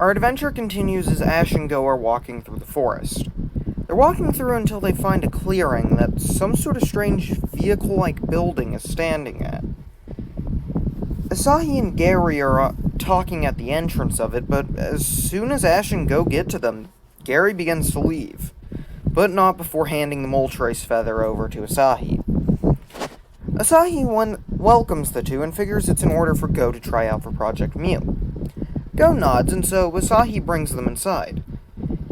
Our adventure continues as Ash and Go are walking through the forest. They're walking through until they find a clearing that some sort of strange vehicle-like building is standing at. Asahi and Gary are talking at the entrance of it, but as soon as Ash and Go get to them, Gary begins to leave, but not before handing the Moltres feather over to Asahi. Asahi welcomes the two and figures it's in order for Go to try out for Project Mew. Go nods, and so Asahi brings them inside.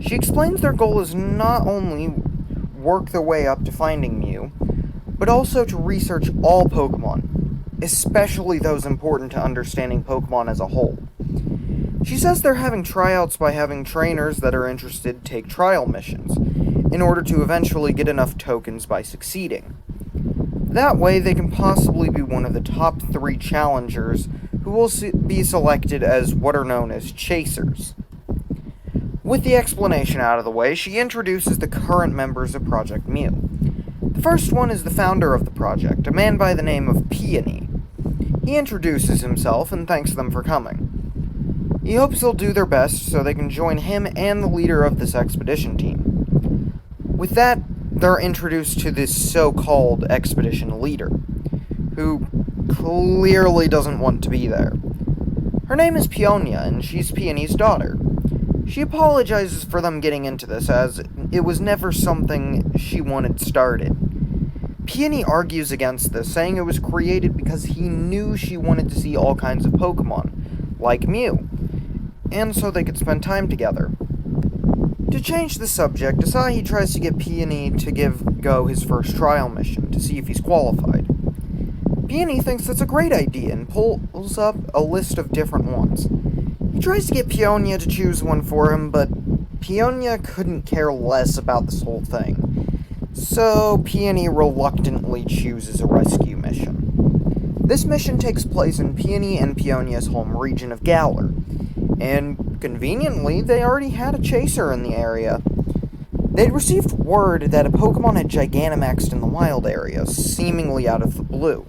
She explains their goal is not only work their way up to finding Mew, but also to research all Pokemon, especially those important to understanding Pokemon as a whole. She says they're having tryouts by having trainers that are interested take trial missions, in order to eventually get enough tokens by succeeding. That way, they can possibly be one of the top 3 challengers who will be selected as what are known as chasers. With the explanation out of the way, she introduces the current members of Project Mew. The first one is the founder of the project, a man by the name of Peony. He introduces himself and thanks them for coming. He hopes they'll do their best so they can join him and the leader of this expedition team. With that, they're introduced to this so-called expedition leader, who clearly doesn't want to be there. Her name is Peonia, and she's Peony's daughter. She apologizes for them getting into this, as it was never something she wanted started. Peony argues against this, saying it was created because he knew she wanted to see all kinds of Pokemon, like Mew, and so they could spend time together. To change the subject, Asahi tries to get Peony to give Go his first trial mission, to see if he's qualified. Peony thinks that's a great idea and pulls up a list of different ones. He tries to get Peonia to choose one for him, but Peonia couldn't care less about this whole thing. So Peony reluctantly chooses a rescue mission. This mission takes place in Peony and Peonia's home region of Galar, and conveniently, they already had a chaser in the area. They'd received word that a Pokemon had Gigantamaxed in the wild area, seemingly out of the blue.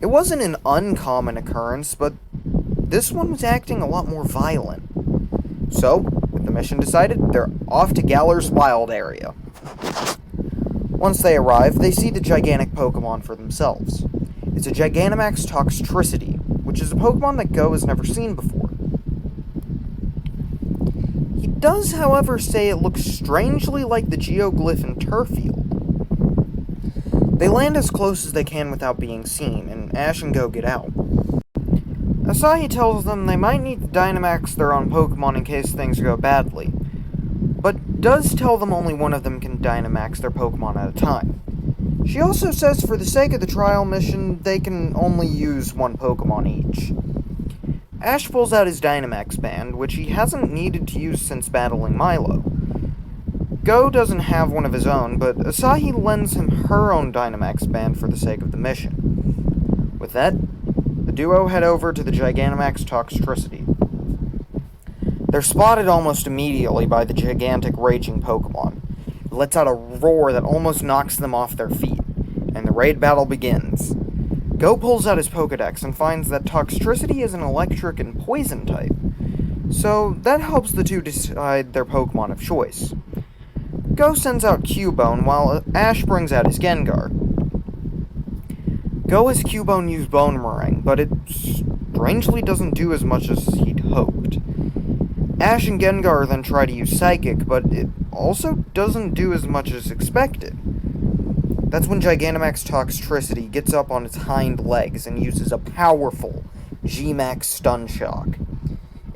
It wasn't an uncommon occurrence, but this one was acting a lot more violent. So, with the mission decided, they're off to Galar's wild area. Once they arrive, they see the gigantic Pokemon for themselves. It's a Gigantamax Toxicity, which is a Pokemon that Go has never seen before. He does, however, say it looks strangely like the geoglyph in Turfield. They land as close as they can without being seen, and Ash and Go get out. Asahi tells them they might need to Dynamax their own Pokemon in case things go badly, but does tell them only one of them can Dynamax their Pokemon at a time. She also says for the sake of the trial mission, they can only use one Pokemon each. Ash pulls out his Dynamax band, which he hasn't needed to use since battling Milo. Go doesn't have one of his own, but Asahi lends him her own Dynamax band for the sake of the mission. With that, the duo head over to the Gigantamax Toxicity. They're spotted almost immediately by the gigantic raging Pokemon. It lets out a roar that almost knocks them off their feet, and the raid battle begins. Go pulls out his Pokedex and finds that Toxicity is an electric and poison type, so that helps the two decide their Pokemon of choice. Go sends out Cubone while Ash brings out his Gengar. Go has Cubone use Bone Meringue, but it strangely doesn't do as much as he'd hoped. Ash and Gengar then try to use Psychic, but it also doesn't do as much as expected. That's when Gigantamax Toxicity gets up on its hind legs and uses a powerful G-Max Stun Shock.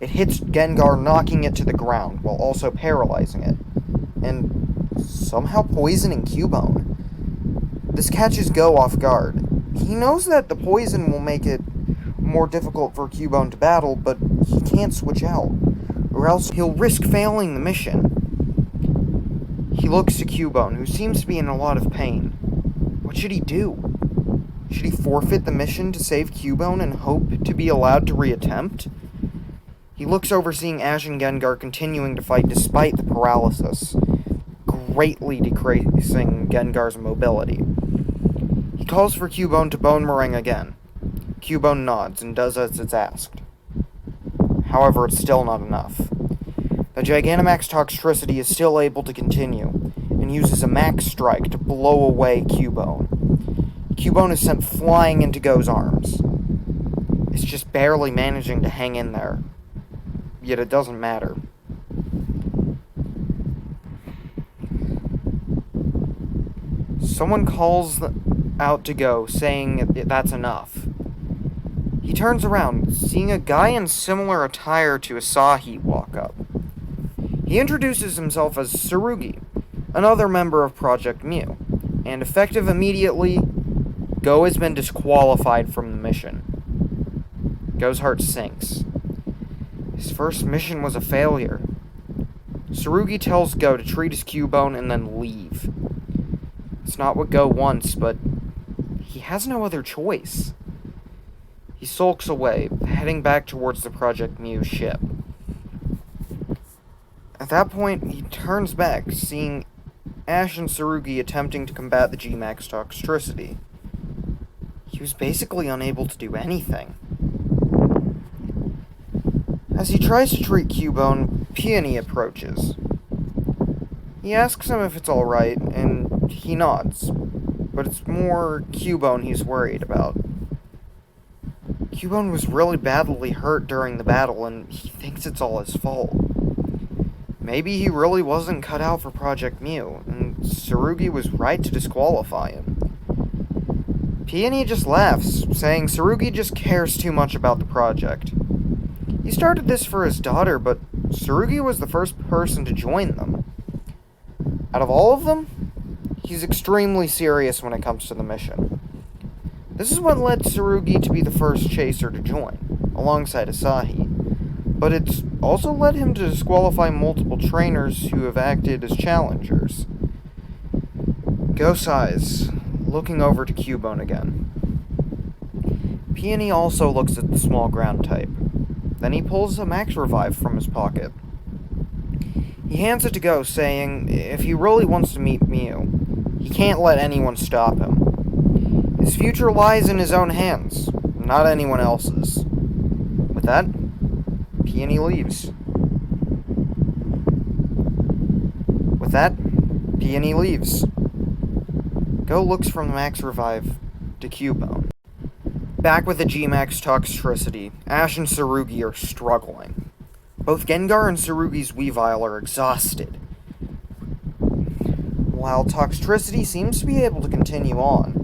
It hits Gengar, knocking it to the ground, while also paralyzing it, and somehow poisoning Cubone. This catches Go off guard. He knows that the poison will make it more difficult for Cubone to battle, but he can't switch out, or else he'll risk failing the mission. He looks to Cubone, who seems to be in a lot of pain. What should he do? Should he forfeit the mission to save Cubone and hope to be allowed to reattempt? He looks over, seeing Ash and Gengar continuing to fight despite the paralysis, greatly decreasing Gengar's mobility. He calls for Cubone to Bone Meringue again. Cubone nods and does as it's asked. However, it's still not enough. The Gigantamax Toxicity is still able to continue, and uses a max strike to blow away Cubone. Cubone is sent flying into Go's arms. It's just barely managing to hang in there. Yet it doesn't matter. Someone calls out to Go, saying that's enough. He turns around, seeing a guy in similar attire to Asahi walk up. He introduces himself as Tsurugi, another member of Project Mew, and effective immediately, Go has been disqualified from the mission. Go's heart sinks. His first mission was a failure. Tsurugi tells Go to treat his Cubone and then leave. It's not what Go wants, but he has no other choice. He sulks away, heading back towards the Project Mew ship. At that point, he turns back, seeing Ash and Tsurugi attempting to combat the G-Max Toxicity. He was basically unable to do anything. As he tries to treat Cubone, Peony approaches. He asks him if it's alright, and he nods, but it's more Cubone he's worried about. Cubone was really badly hurt during the battle, and he thinks it's all his fault. Maybe he really wasn't cut out for Project Mew, and Tsurugi was right to disqualify him. Peony just laughs, saying Tsurugi just cares too much about the project. He started this for his daughter, but Tsurugi was the first person to join them. Out of all of them, he's extremely serious when it comes to the mission. This is what led Tsurugi to be the first chaser to join, alongside Asahi, but it's also led him to disqualify multiple trainers who have acted as challengers. Go sighs, looking over to Cubone again. Peony also looks at the small ground type. Then he pulls a max revive from his pocket. He hands it to Go, saying if he really wants to meet Mew, he can't let anyone stop him. His future lies in his own hands, not anyone else's. With that, Peony leaves. Go looks from the max revive to Cubone. Back with the G-Max Toxicity, Ash and Tsurugi are struggling. Both Gengar and Tsurugi's Weavile are exhausted. While Toxicity seems to be able to continue on,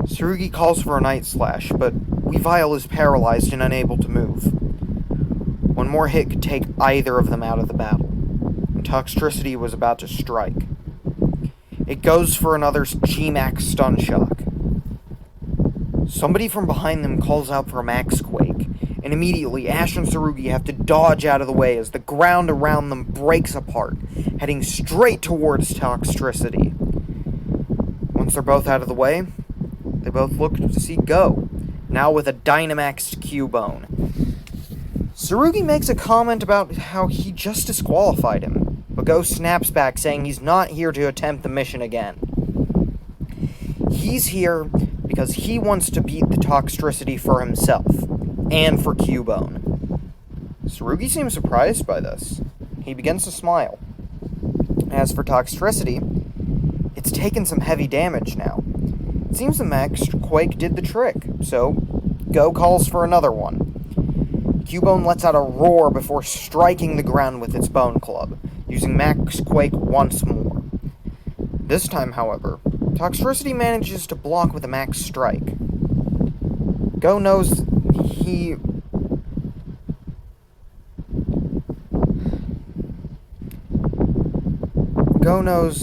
Tsurugi calls for a Night Slash, but Weavile is paralyzed and unable to move. One more hit could take either of them out of the battle, and Toxicity was about to strike. It goes for another G-Max Stun Shock. Somebody from behind them calls out for a Max Quake, and immediately Ash and Tsurugi have to dodge out of the way as the ground around them breaks apart, heading straight towards Toxicity. Once they're both out of the way, they both look to see Go, now with a Dynamaxed Cubone. Tsurugi makes a comment about how he just disqualified him, but Go snaps back, saying he's not here to attempt the mission again. He's here because he wants to beat the Toxicity for himself, and for Cubone. Tsurugi seems surprised by this. He begins to smile. As for Toxicity, it's taken some heavy damage now. It seems the Max Quake did the trick, so Go calls for another one. Cubone lets out a roar before striking the ground with its bone club, using Max Quake once more. This time, however, Toxicity manages to block with a Max Strike. Go knows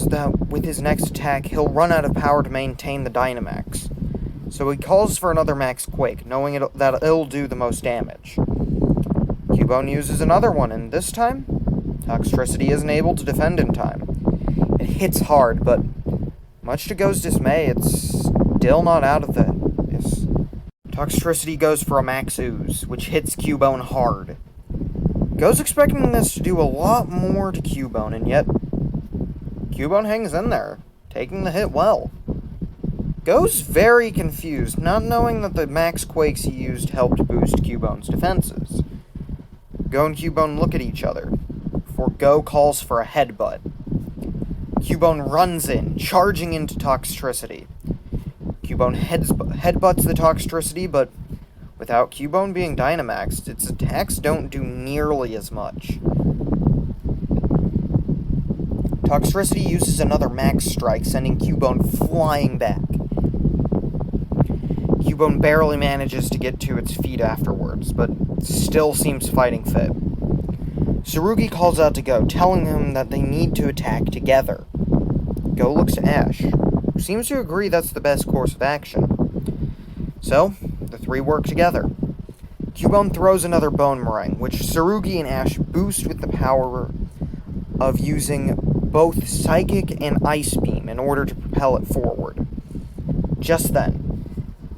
that with his next attack, he'll run out of power to maintain the Dynamax. So he calls for another Max Quake, knowing that it'll do the most damage. Cubone uses another one, and this time, Toxicity isn't able to defend in time. It hits hard, but much to Go's dismay, it's still not out of this. Toxicity goes for a Max Ooze, which hits Cubone hard. Go's expecting this to do a lot more to Cubone, and yet Cubone hangs in there, taking the hit well. Go's very confused, not knowing that the Max Quakes he used helped boost Cubone's defenses. Go and Cubone look at each other, before Go calls for a headbutt. Cubone runs in, charging into Toxicity. Cubone headbutts the Toxicity, but without Cubone being Dynamaxed, its attacks don't do nearly as much. Toxicity uses another Max Strike, sending Cubone flying back. Cubone barely manages to get to its feet afterwards, but still seems fighting fit. Tsurugi calls out to Go, telling him that they need to attack together. Go looks to Ash, who seems to agree that's the best course of action. So, the three work together. Cubone throws another Bone Meringue, which Tsurugi and Ash boost with the power of using both Psychic and Ice Beam in order to propel it forward. Just then,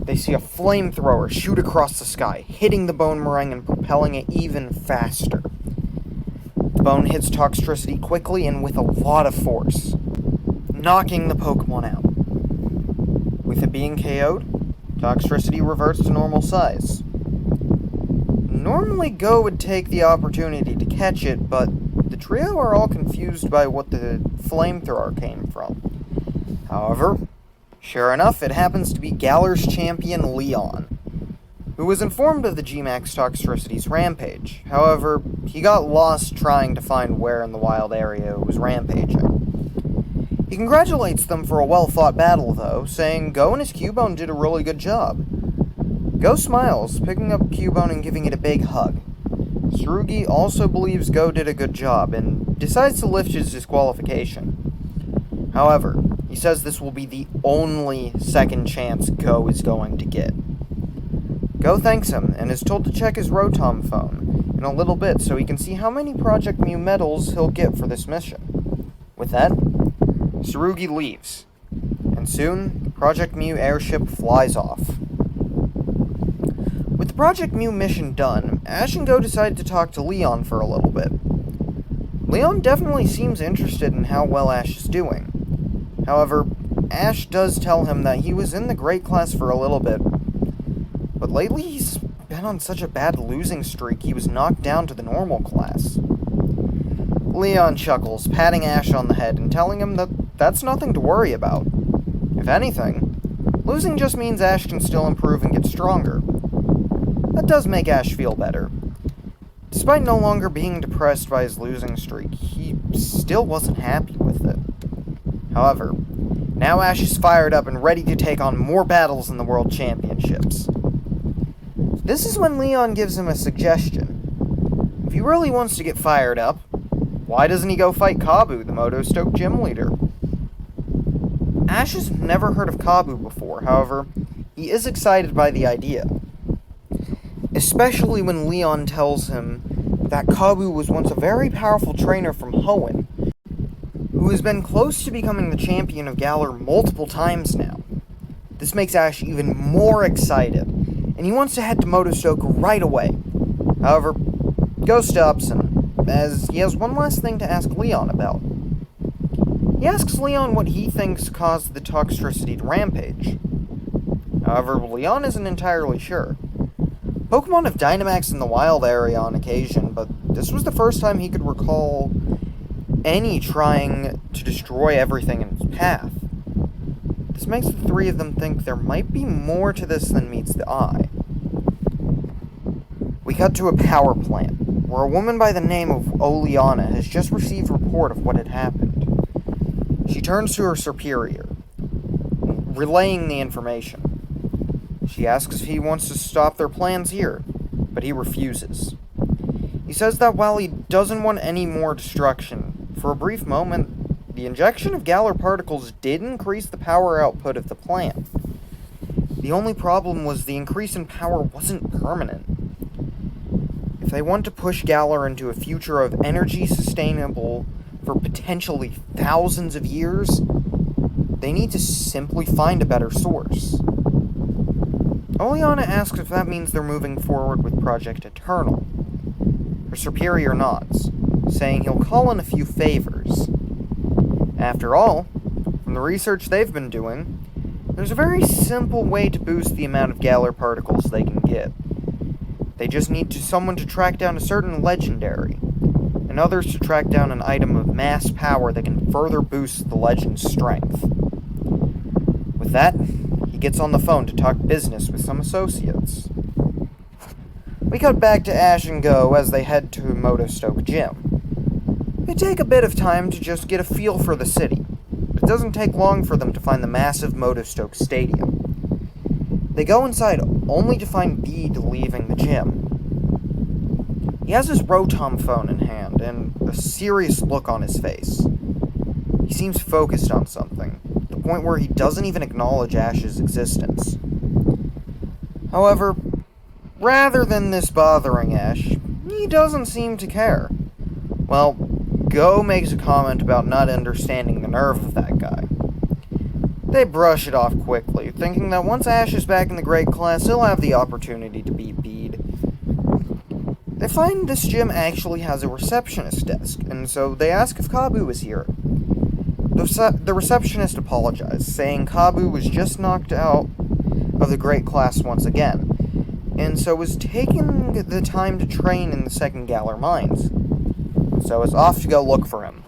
they see a flamethrower shoot across the sky, hitting the Bone Meringue and propelling it even faster. The bone hits Toxicity quickly and with a lot of force, knocking the Pokemon out. With it being KO'd, Toxicity reverts to normal size. Normally Go would take the opportunity to catch it, but the trio are all confused by what the flamethrower came from. However, sure enough, it happens to be Galar's champion, Leon, who was informed of the G-Max Toxicity's rampage. However, he got lost trying to find where in the wild area it was rampaging. He congratulates them for a well-fought battle, though, saying Go and his Cubone did a really good job. Go smiles, picking up Cubone and giving it a big hug. Tsurugi also believes Go did a good job, and decides to lift his disqualification. However, he says this will be the only second chance Go is going to get. Go thanks him, and is told to check his Rotom phone in a little bit so he can see how many Project Mew medals he'll get for this mission. With that, Tsurugi leaves, and soon, the Project Mew airship flies off. With the Project Mew mission done, Ash and Go decide to talk to Leon for a little bit. Leon definitely seems interested in how well Ash is doing. However, Ash does tell him that he was in the Great class for a little bit, but lately he's been on such a bad losing streak he was knocked down to the normal class. Leon chuckles, patting Ash on the head and telling him that that's nothing to worry about. If anything, losing just means Ash can still improve and get stronger. That does make Ash feel better. Despite no longer being depressed by his losing streak, he still wasn't happy with it. However, now Ash is fired up and ready to take on more battles in the World Championships. This is when Leon gives him a suggestion. If he really wants to get fired up, why doesn't he go fight Kabu, the Moto Stoke gym leader? Ash has never heard of Kabu before, however, he is excited by the idea. Especially when Leon tells him that Kabu was once a very powerful trainer from Hoenn, who has been close to becoming the champion of Galar multiple times now. This makes Ash even more excited, and he wants to head to Moto Stoke right away. However, Go stops him, as he has one last thing to ask Leon about. He asks Leon what he thinks caused the Toxicity to rampage. However, Leon isn't entirely sure. Pokemon have Dynamax in the wild area on occasion, but this was the first time he could recall any trying to destroy everything in its path. This makes the three of them think there might be more to this than meets the eye. We cut to a power plant, where a woman by the name of Oleana has just received report of what had happened. She turns to her superior, relaying the information. She asks if he wants to stop their plans here, but he refuses. He says that while he doesn't want any more destruction, for a brief moment, the injection of Galar particles did increase the power output of the plant. The only problem was the increase in power wasn't permanent. If they want to push Galar into a future of energy sustainable for potentially thousands of years, they need to simply find a better source. Oleana asks if that means they're moving forward with Project Eternal. Her superior nods, saying he'll call in a few favors. After all, from the research they've been doing, there's a very simple way to boost the amount of Galar particles they can get. They just need someone to track down a certain legendary, and others to track down an item of mass power that can further boost the legend's strength. With that, he gets on the phone to talk business with some associates. We cut back to Ash and Go as they head to Motostoke Gym. They take a bit of time to just get a feel for the city. It doesn't take long for them to find the massive Motostoke Stadium. They go inside only to find Bede leaving the gym. He has his Rotom phone in hand and a serious look on his face. He seems focused on something, to the point where he doesn't even acknowledge Ash's existence. However, rather than this bothering Ash, he doesn't seem to care. Well, Go makes a comment about not understanding the nerve of that guy. They brush it off quickly, thinking that once Ash is back in the great class, he'll have the opportunity to beat Bede. They find this gym actually has a receptionist desk, and so they ask if Kabu is here. The receptionist apologized, saying Kabu was just knocked out of the great class once again, and so was taking the time to train in the second Galar mines. So is off to go look for him.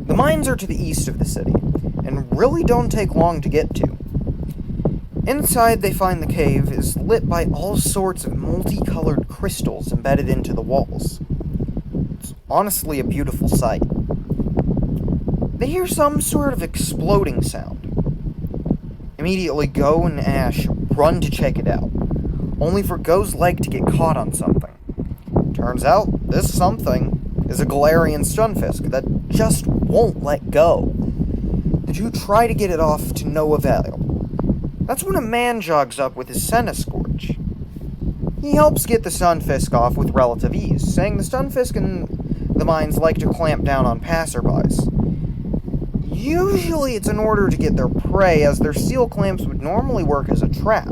The mines are to the east of the city, and really don't take long to get to. Inside, they find the cave is lit by all sorts of multicolored crystals embedded into the walls. It's honestly a beautiful sight. They hear some sort of exploding sound. Immediately, Go and Ash run to check it out, only for Go's leg to get caught on something. Turns out, this something is a Galarian Stunfisk that just won't let go. The two try to get it off to no avail. That's when a man jogs up with his Scorch. He helps get the Stunfisk off with relative ease, saying the Stunfisk and the mines like to clamp down on passerbys. Usually it's in order to get their prey, as their steel clamps would normally work as a trap.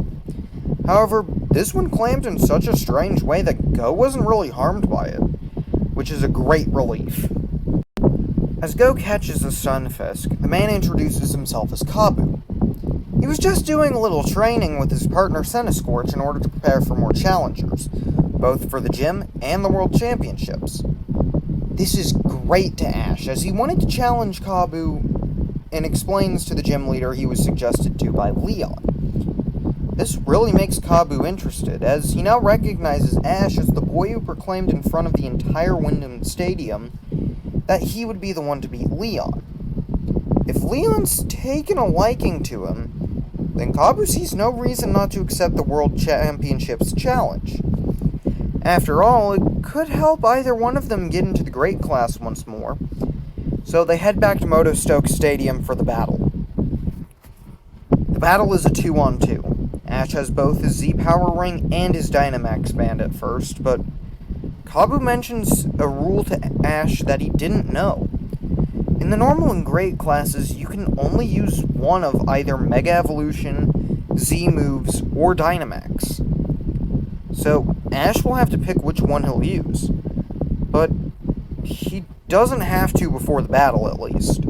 However, this one clamped in such a strange way that Go wasn't really harmed by it, which is a great relief. As Go catches the Stunfisk, the man introduces himself as Kabu. He was just doing a little training with his partner Scorch in order to prepare for more challengers, both for the gym and the World Championships. This is great to Ash, as he wanted to challenge Kabu and explains to the gym leader he was suggested to by Leon. This really makes Kabu interested, as he now recognizes Ash as the boy who proclaimed in front of the entire Wyndham Stadium that he would be the one to beat Leon. If Leon's taken a liking to him, then Kabu sees no reason not to accept the World Championship's challenge. After all, it could help either one of them get into the great class once more, so they head back to Motostoke Stadium for the battle. The battle is a 2-on-2. Ash has both his Z-Power Ring and his Dynamax Band at first, but Kabu mentions a rule to Ash that he didn't know. In the normal and great classes, you can only use one of either Mega Evolution, Z moves, or Dynamax. So, Ash will have to pick which one he'll use. But he doesn't have to before the battle, at least.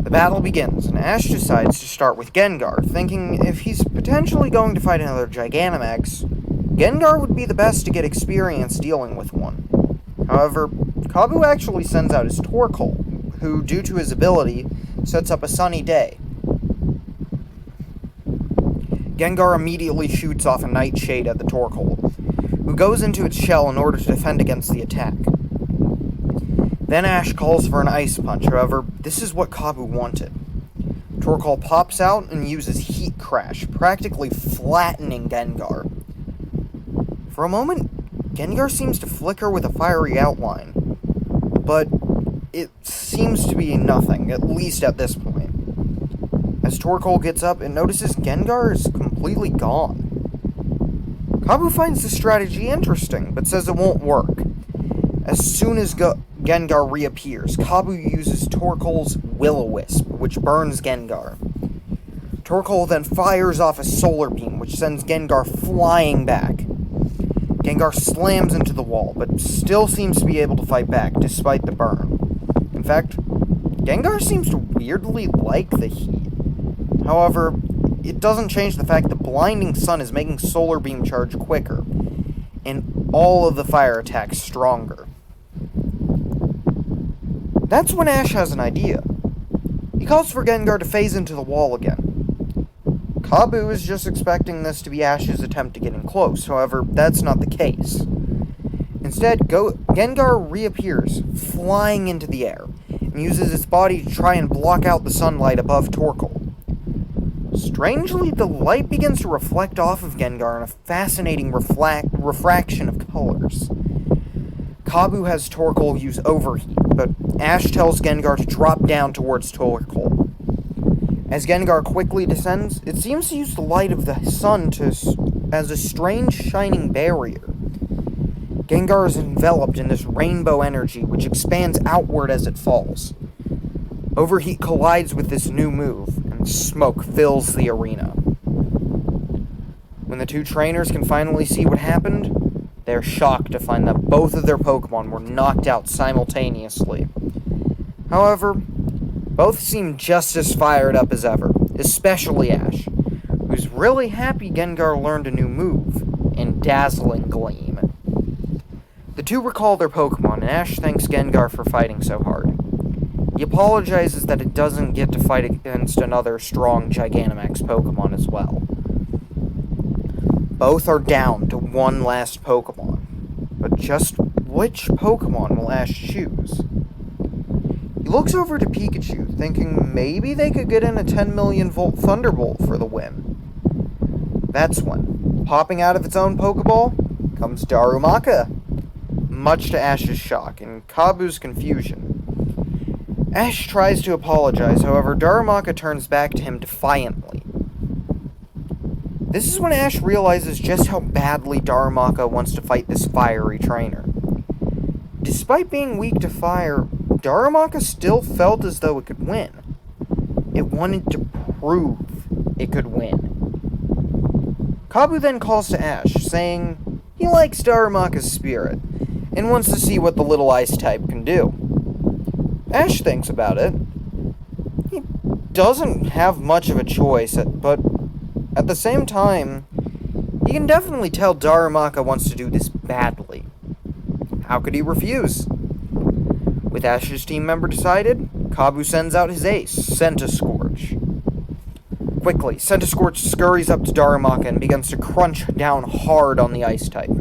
The battle begins, and Ash decides to start with Gengar, thinking if he's potentially going to fight another Gigantamax, Gengar would be the best to get experience dealing with one. However, Kabu actually sends out his Torkoal, who, due to his ability, sets up a sunny day. Gengar immediately shoots off a Nightshade at the Torkoal, who goes into its shell in order to defend against the attack. Then Ash calls for an Ice Punch, however, this is what Kabu wanted. Torkoal pops out and uses Heat Crash, practically flattening Gengar. For a moment, Gengar seems to flicker with a fiery outline, but it seems to be nothing, at least at this point. As Torkoal gets up, it notices Gengar is completely gone. Kabu finds the strategy interesting, but says it won't work. As soon as Gengar reappears, Kabu uses Torkoal's Will-O-Wisp, which burns Gengar. Torkoal then fires off a Solar Beam, which sends Gengar flying back. Gengar slams into the wall, but still seems to be able to fight back, despite the burn. In fact, Gengar seems to weirdly like the heat. However, it doesn't change the fact the blinding sun is making solar beam charge quicker, and all of the fire attacks stronger. That's when Ash has an idea. He calls for Gengar to phase into the wall again. Kabu is just expecting this to be Ash's attempt to get in close, however, that's not the case. Instead, Gengar reappears, flying into the air, and uses its body to try and block out the sunlight above Torkoal. Strangely, the light begins to reflect off of Gengar in a fascinating refraction of colors. Kabu has Torkoal use Overheat, but Ash tells Gengar to drop down towards Torkoal. As Gengar quickly descends, it seems to use the light of the sun as a strange shining barrier. Gengar is enveloped in this rainbow energy, which expands outward as it falls. Overheat collides with this new move, and smoke fills the arena. When the two trainers can finally see what happened, they're shocked to find that both of their Pokemon were knocked out simultaneously. However, both seem just as fired up as ever, especially Ash, who's really happy Gengar learned a new move, in Dazzling Gleam. The two recall their Pokemon, and Ash thanks Gengar for fighting so hard. He apologizes that it doesn't get to fight against another strong Gigantamax Pokemon as well. Both are down to one last Pokemon, but just which Pokemon will Ash choose? He looks over to Pikachu, thinking maybe they could get in a 10 million volt Thunderbolt for the win. That's when, popping out of its own Pokeball, comes Darumaka, much to Ash's shock and Kabu's confusion. Ash tries to apologize, however, Darumaka turns back to him defiantly. This is when Ash realizes just how badly Darumaka wants to fight this fiery trainer. Despite being weak to fire, Darumaka still felt as though it could win. It wanted to prove it could win. Kabu then calls to Ash, saying he likes Darumaka's spirit, and wants to see what the little ice type can do. Ash thinks about it. He doesn't have much of a choice, but at the same time, he can definitely tell Darumaka wants to do this badly. How could he refuse? With Ash's team member decided, Kabu sends out his ace, Centiskorch. Quickly, Centiskorch scurries up to Darumaka and begins to crunch down hard on the ice type.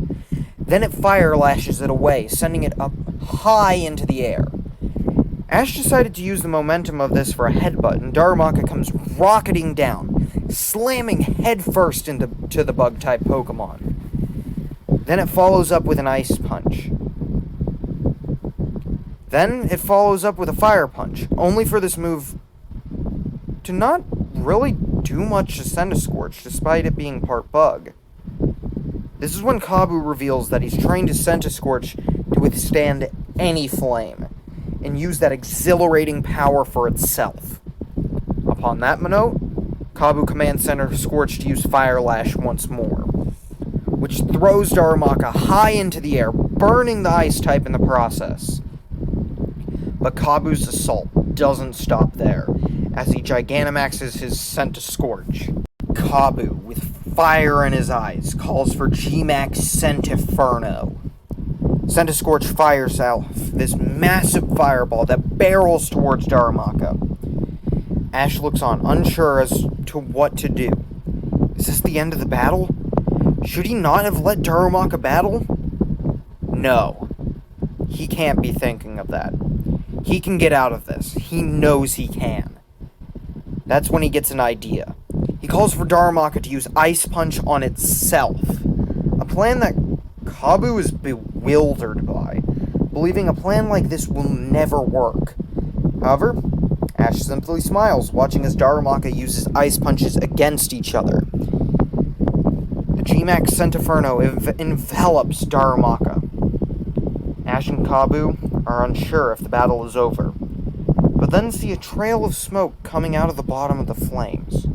Then it fire lashes it away, sending it up high into the air. Ash decided to use the momentum of this for a headbutt, and Darumaka comes rocketing down, slamming headfirst into the bug-type Pokemon. Then it follows up with an ice punch. Then it follows up with a fire punch, only for this move to not really do much to Centiskorch, despite it being part bug. This is when Kabu reveals that he's trained his Centiskorch to withstand any flame, and use that exhilarating power for itself. Upon that note, Kabu commands Centiskorch to use Fire Lash once more, which throws Darumaka high into the air, burning the ice type in the process. But Kabu's assault doesn't stop there, as he Gigantamaxes his Centiskorch. Kabu, with fire in his eyes, calls for G-Max Centinferno. Centiskorch fires out this massive fireball that barrels towards Darumaka. Ash looks on, unsure as to what to do. Is this the end of the battle? Should he not have let Darumaka battle? No. He can't be thinking of that. He can get out of this. He knows he can. That's when he gets an idea. He calls for Darumaka to use Ice Punch on itself. A plan that Kabu is bewildered by, believing a plan like this will never work. However, Ash simply smiles, watching as Darumaka uses ice punches against each other. The G-Max Centinferno envelops Darumaka. Ash and Kabu are unsure if the battle is over, but then see a trail of smoke coming out of the bottom of the flames.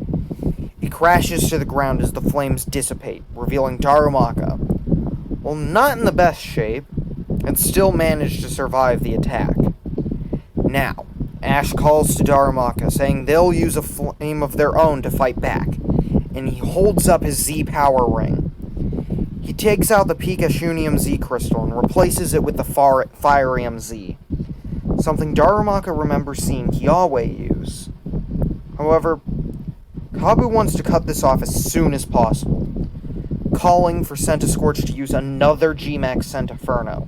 It crashes to the ground as the flames dissipate, revealing Darumaka, while not in the best shape, and still managed to survive the attack. Now, Ash calls to Darumaka, saying they'll use a flame of their own to fight back, and he holds up his Z power ring. He takes out the Pikachu Z crystal and replaces it with the Firium Z, something Darumaka remembers seeing Kiawe use. However, Kabu wants to cut this off as soon as possible, calling for Centiskorch to use another G-Max Centiferno.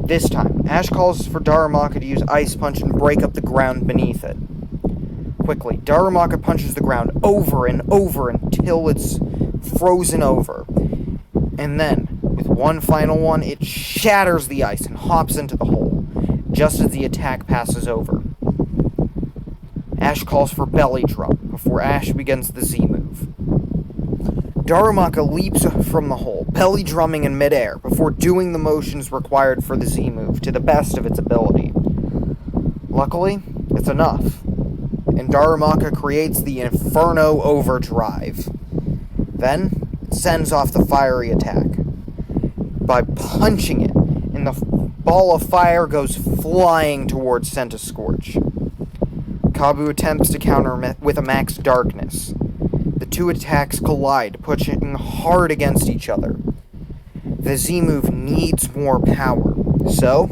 This time, Ash calls for Darumaka to use Ice Punch and break up the ground beneath it. Quickly, Darumaka punches the ground over and over until it's frozen over. And then, with one final one, it shatters the ice and hops into the hole, just as the attack passes over. Ash calls for Belly Drum before Ash begins the Z move. Darumaka leaps from the hole, belly drumming in midair, before doing the motions required for the Z move to the best of its ability. Luckily, it's enough, and Darumaka creates the Inferno Overdrive. Then, it sends off the fiery attack. By punching it, and the ball of fire goes flying towards Centiskorch. Kabu attempts to counter with a Max Darkness. The two attacks collide, pushing hard against each other. The Z move needs more power, so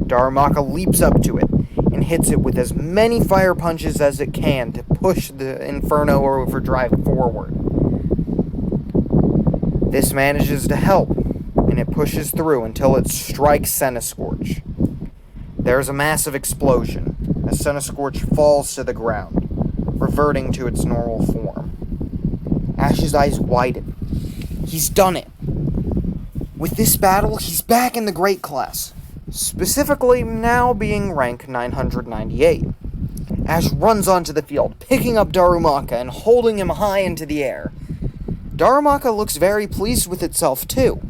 Darumaka leaps up to it and hits it with as many fire punches as it can to push the Inferno Overdrive forward. This manages to help, and it pushes through until it strikes Centiskorch. There is a massive explosion as Centiskorch falls to the ground, reverting to its normal form. Ash's eyes widen. He's done it. With this battle, he's back in the Great Class, specifically now being rank 998. Ash runs onto the field, picking up Darumaka and holding him high into the air. Darumaka looks very pleased with itself, too.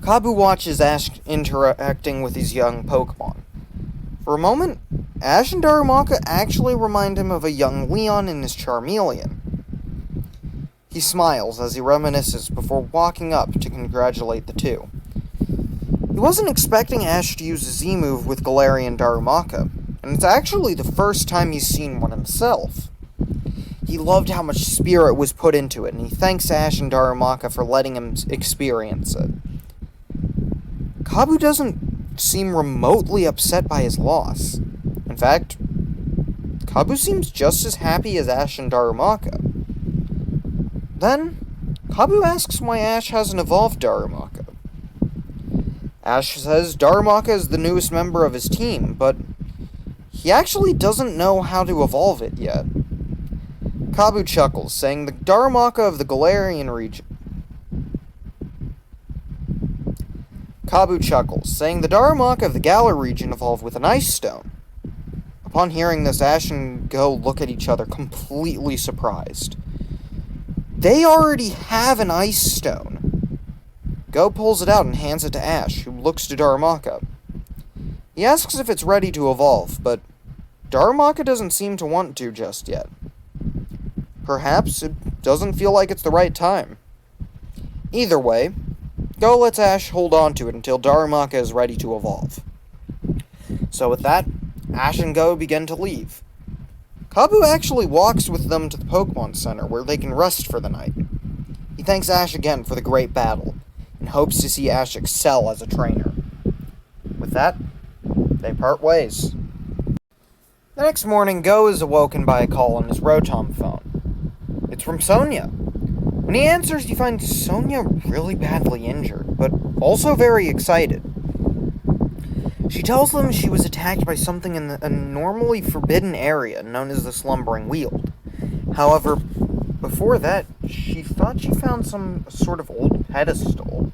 Kabu watches Ash interacting with his young Pokemon. For a moment, Ash and Darumaka actually remind him of a young Leon and his Charmeleon. He smiles as he reminisces before walking up to congratulate the two. He wasn't expecting Ash to use a Z move with Galarian and Darumaka, and it's actually the first time he's seen one himself. He loved how much spirit was put into it, and he thanks Ash and Darumaka for letting him experience it. Kabu doesn't seem remotely upset by his loss. In fact, Kabu seems just as happy as Ash and Darumaka. Then, Kabu asks why Ash hasn't evolved Darumaka. Ash says Darumaka is the newest member of his team, but he actually doesn't know how to evolve it yet. Kabu chuckles, saying the Darumaka of the Galarian region Galar region evolved with an Ice Stone. Upon hearing this, Ash and Go look at each other completely surprised. They already have an Ice Stone. Go pulls it out and hands it to Ash, who looks to Darumaka. He asks if it's ready to evolve, but Darumaka doesn't seem to want to just yet. Perhaps it doesn't feel like it's the right time. Either way, Go lets Ash hold on to it until Darumaka is ready to evolve. So with that, Ash and Go begin to leave. Kabu actually walks with them to the Pokemon Center, where they can rest for the night. He thanks Ash again for the great battle, and hopes to see Ash excel as a trainer. With that, they part ways. The next morning, Go is awoken by a call on his Rotom phone. It's from Sonia. When he answers, he finds Sonia really badly injured, but also very excited. She tells them she was attacked by something in a normally forbidden area known as the Slumbering Weald. However, before that, she thought she found some sort of old pedestal.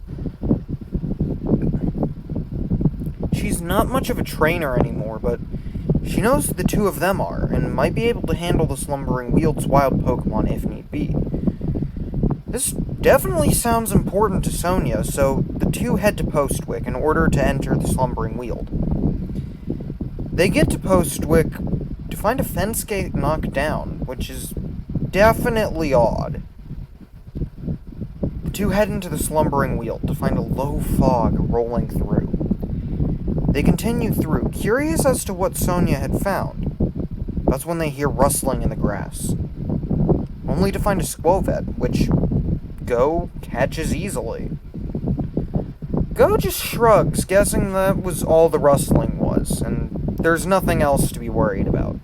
She's not much of a trainer anymore, but she knows the two of them are, and might be able to handle the Slumbering Weald's wild Pokemon if need be. This definitely sounds important to Sonia, so the two head to Postwick in order to enter the Slumbering Weald. They get to Postwick to find a fence gate knocked down, which is definitely odd. The two head into the Slumbering Weald to find a low fog rolling through. They continue through, curious as to what Sonia had found. That's when they hear rustling in the grass. only to find a Squovet, which Go catches easily. Go just shrugs, guessing that was all the rustling was, and there's nothing else to be worried about.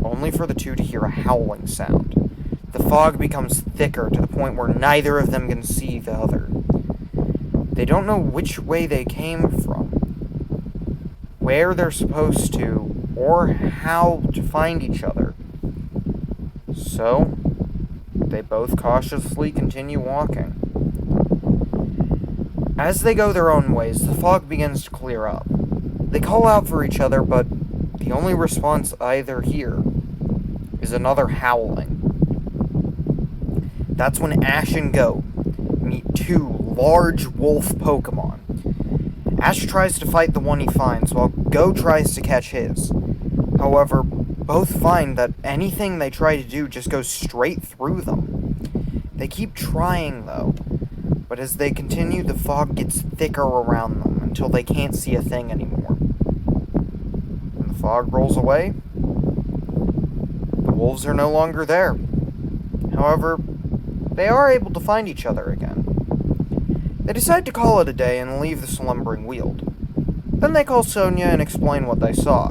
Only for the two to hear a howling sound. The fog becomes thicker to the point where neither of them can see the other. They don't know which way they came from, where they're supposed to, or how to find each other. So, they both cautiously continue walking. As they go their own ways, the fog begins to clear up. They call out for each other, but the only response either hear is another howling. That's when Ash and Go meet two large wolf Pokemon. Ash tries to fight the one he finds, while Go tries to catch his. However, both find that anything they try to do just goes straight through them. They keep trying, though, but as they continue, the fog gets thicker around them until they can't see a thing anymore. When the fog rolls away, the wolves are no longer there. However, they are able to find each other again. They decide to call it a day and leave the slumbering Weald. Then they call Sonia and explain what they saw.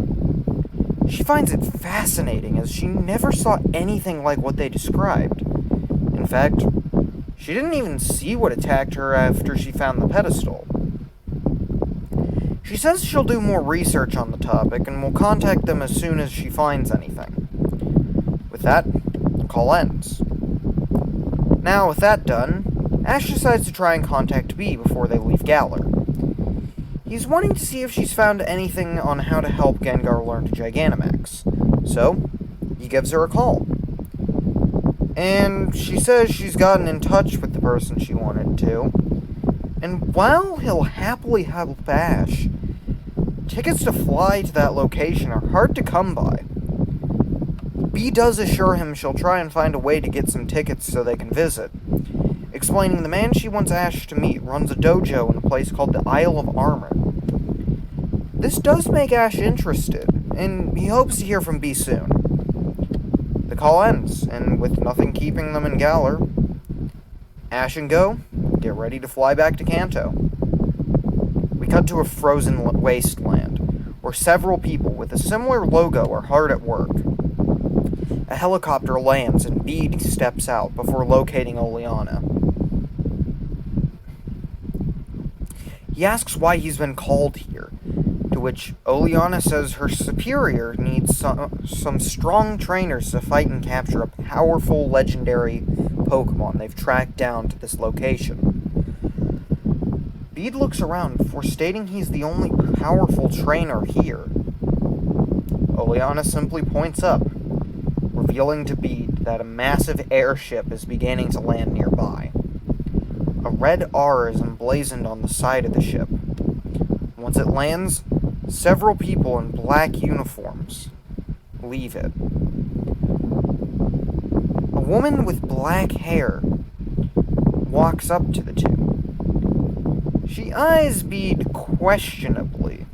She finds it fascinating as she never saw anything like what they described. In fact, she didn't even see what attacked her after she found the pedestal. She says she'll do more research on the topic and will contact them as soon as she finds anything. With that, the call ends. Now, with that done, Ash decides to try and contact Bee before they leave Galar. He's wanting to see if she's found anything on how to help Gengar learn to Gigantamax, so he gives her a call. And she says she's gotten in touch with the person she wanted to, and while he'll happily help Ash, tickets to fly to that location are hard to come by. Bee does assure him she'll try and find a way to get some tickets so they can visit, explaining the man she wants Ash to meet runs a dojo in a place called the Isle of Armor. This does make Ash interested, and he hopes to hear from Bee soon. The call ends, and with nothing keeping them in Galar, Ash and Go get ready to fly back to Kanto. We cut to a frozen wasteland, where several people with a similar logo are hard at work. A helicopter lands and Bede steps out before locating Oleana. He asks why he's been called here, to which Oleana says her superior needs some strong trainers to fight and capture a powerful legendary Pokemon they've tracked down to this location. Bede looks around before stating he's the only powerful trainer here. Oleana simply points up, revealing to Bede that a massive airship is beginning to land nearby. A red R is emblazoned on the side of the ship. Once it lands, several people in black uniforms leave it. A woman with black hair walks up to the two. She eyes Bede questionably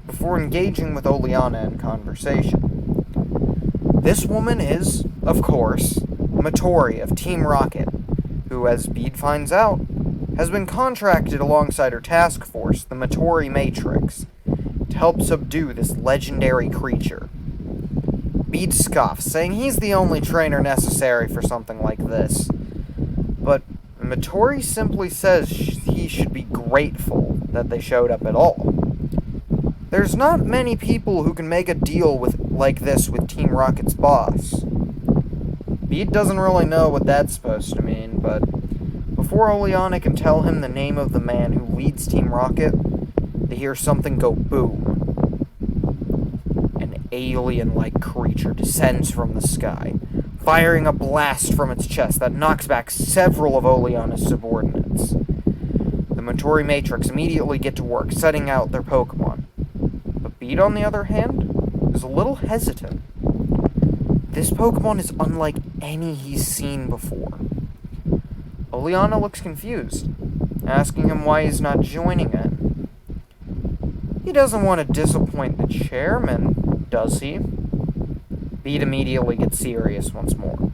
before engaging with Oleana in conversation. This woman is, of course, Matori of Team Rocket, who, as Bede finds out, has been contracted alongside her task force, the Matori Matrix, to help subdue this legendary creature. Bede scoffs, saying he's the only trainer necessary for something like this. But Matori simply says he should be grateful that they showed up at all. There's not many people who can make a deal like this with Team Rocket's boss. Bede doesn't really know what that's supposed to mean, but before Oleana can tell him the name of the man who leads Team Rocket, they hear something go boom. An alien-like creature descends from the sky, firing a blast from its chest that knocks back several of Oleana's subordinates. The Matori Matrix immediately get to work, setting out their Pokemon. But Bede, on the other hand, is a little hesitant. This Pokemon is unlike any he's seen before. Oleana looks confused, asking him why he's not joining in. He doesn't want to disappoint the chairman, does he? Bede immediately gets serious once more.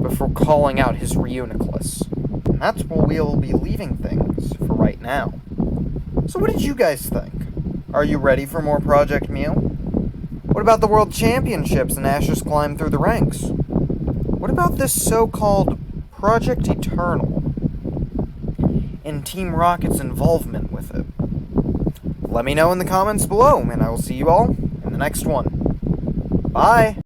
before calling out his Reuniclus. And that's where we'll be leaving things for right now. So what did you guys think? Are you ready for more Project Mew? What about the World Championships and Ash's climb through the ranks? What about this so-called Project Eternal and Team Rocket's involvement with it? Let me know in the comments below, and I will see you all in the next one. Bye!